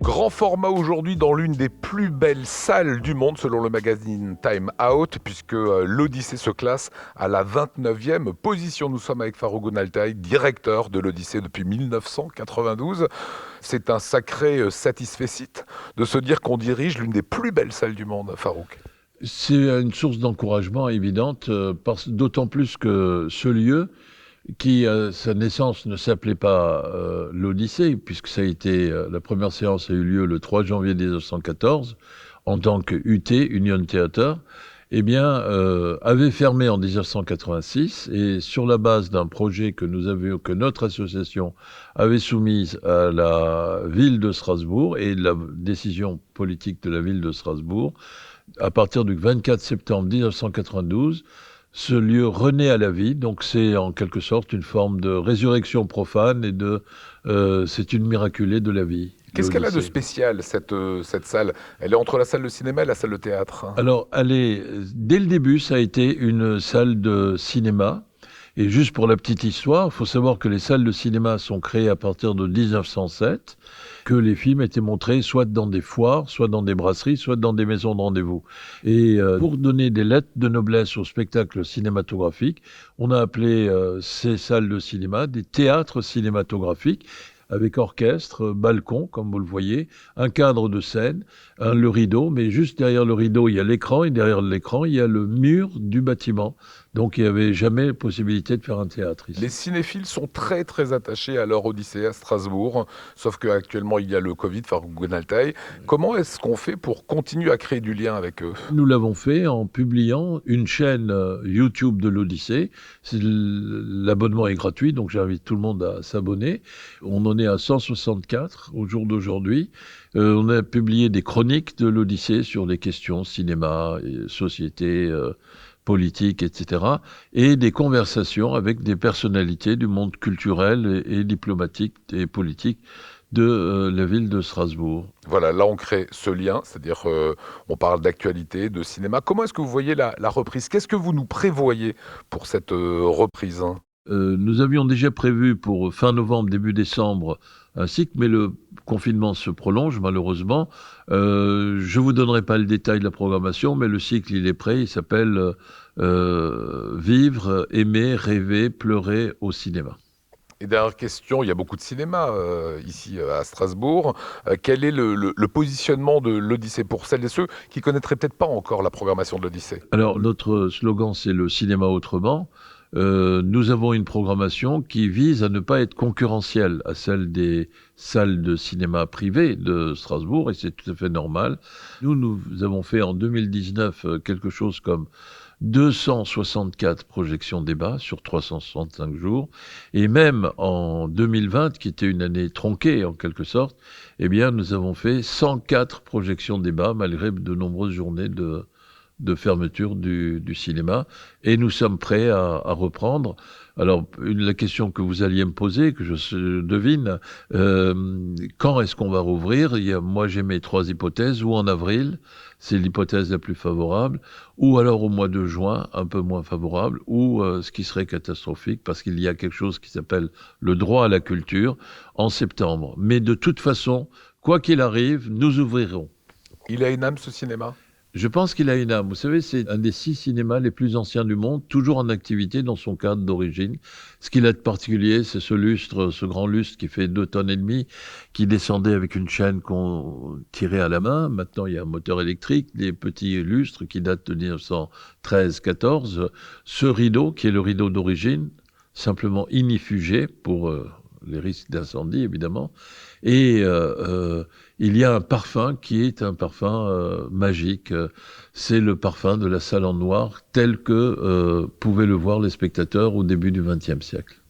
Grand format aujourd'hui dans l'une des plus belles salles du monde selon le magazine Time Out, puisque l'Odyssée se classe à la 29e position. Nous sommes avec Farouk Gonaltaï, directeur de l'Odyssée depuis 1992. C'est un sacré satisfecit de se dire qu'on dirige l'une des plus belles salles du monde, Farouk. C'est une source d'encouragement évidente, d'autant plus que ce lieu, qui à sa naissance ne s'appelait pas l'Odyssée, puisque ça a été la première séance a eu lieu le 3 janvier 1914 en tant que UT, Union Theater, avait fermé en 1986 et sur la base d'un projet que notre association avait soumis à la ville de Strasbourg et de la décision politique de la ville de Strasbourg, à partir du 24 septembre 1992, ce lieu renaît à la vie, donc c'est en quelque sorte une forme de résurrection profane et c'est une miraculée de la vie. Qu'est-ce qu'elle a de spécial, cette salle? Elle est entre la salle de cinéma et la salle de théâtre. Alors, dès le début, ça a été une salle de cinéma. Et juste pour la petite histoire, il faut savoir que les salles de cinéma sont créées à partir de 1907, que les films étaient montrés soit dans des foires, soit dans des brasseries, soit dans des maisons de rendez-vous. Et pour donner des lettres de noblesse au spectacle cinématographique, on a appelé ces salles de cinéma des théâtres cinématographiques, avec orchestre, balcon, comme vous le voyez, un cadre de scène, le rideau, mais juste derrière le rideau, il y a l'écran, et derrière l'écran, il y a le mur du bâtiment. Donc il n'y avait jamais possibilité de faire un théâtre ici. Les cinéphiles sont très très attachés à leur Odyssée à Strasbourg, sauf qu'actuellement il y a le Covid, Farouk Gonaltaï. Comment est-ce qu'on fait pour continuer à créer du lien avec eux? Nous l'avons fait en publiant une chaîne YouTube de l'Odyssée. L'abonnement est gratuit, donc j'invite tout le monde à s'abonner. On en est à 164 au jour d'aujourd'hui. On a publié des chroniques de l'Odyssée sur des questions cinéma, société, politique, etc. Et des conversations avec des personnalités du monde culturel et diplomatique et politique de la ville de Strasbourg. Voilà, là on crée ce lien, c'est-à-dire on parle d'actualité, de cinéma. Comment est-ce que vous voyez la reprise? Qu'est-ce que vous nous prévoyez pour cette reprise? Nous avions déjà prévu pour fin novembre, début décembre un cycle, mais le confinement se prolonge malheureusement. Je vous donnerai pas le détail de la programmation, mais le cycle il est prêt, il s'appelle Vivre, aimer, rêver, pleurer au cinéma. Et dernière question, il y a beaucoup de cinéma ici à Strasbourg. Quel est le positionnement de l'Odyssée pour celles et ceux qui connaîtraient peut-être pas encore la programmation de l'Odyssée? Alors notre slogan c'est le cinéma autrement. Nous avons une programmation qui vise à ne pas être concurrentielle à celle des salles de cinéma privées de Strasbourg, et c'est tout à fait normal. Nous avons fait en 2019 quelque chose comme 264 projections débat sur 365 jours, et même en 2020, qui était une année tronquée en quelque sorte, eh bien nous avons fait 104 projections débat malgré de nombreuses journées de fermeture du cinéma, et nous sommes prêts à reprendre. Alors, la question que vous alliez me poser, que je devine, quand est-ce qu'on va rouvrir? Moi, j'ai mes 3 hypothèses, ou en avril, c'est l'hypothèse la plus favorable, ou alors au mois de juin, un peu moins favorable, ou ce qui serait catastrophique, parce qu'il y a quelque chose qui s'appelle le droit à la culture, en septembre. Mais de toute façon, quoi qu'il arrive, nous ouvrirons. Il a une âme, ce cinéma? Je pense qu'il a une âme. Vous savez, c'est un des 6 cinémas les plus anciens du monde, toujours en activité dans son cadre d'origine. Ce qu'il a de particulier, c'est ce lustre, ce grand lustre qui fait 2,5 tonnes, qui descendait avec une chaîne qu'on tirait à la main. Maintenant, il y a un moteur électrique, des petits lustres qui datent de 1913-14. Ce rideau, qui est le rideau d'origine, simplement inifugé pour les risques d'incendie, évidemment. Et il y a un parfum qui est un parfum magique. C'est le parfum de la salle en noir tel que pouvaient le voir les spectateurs au début du XXe siècle.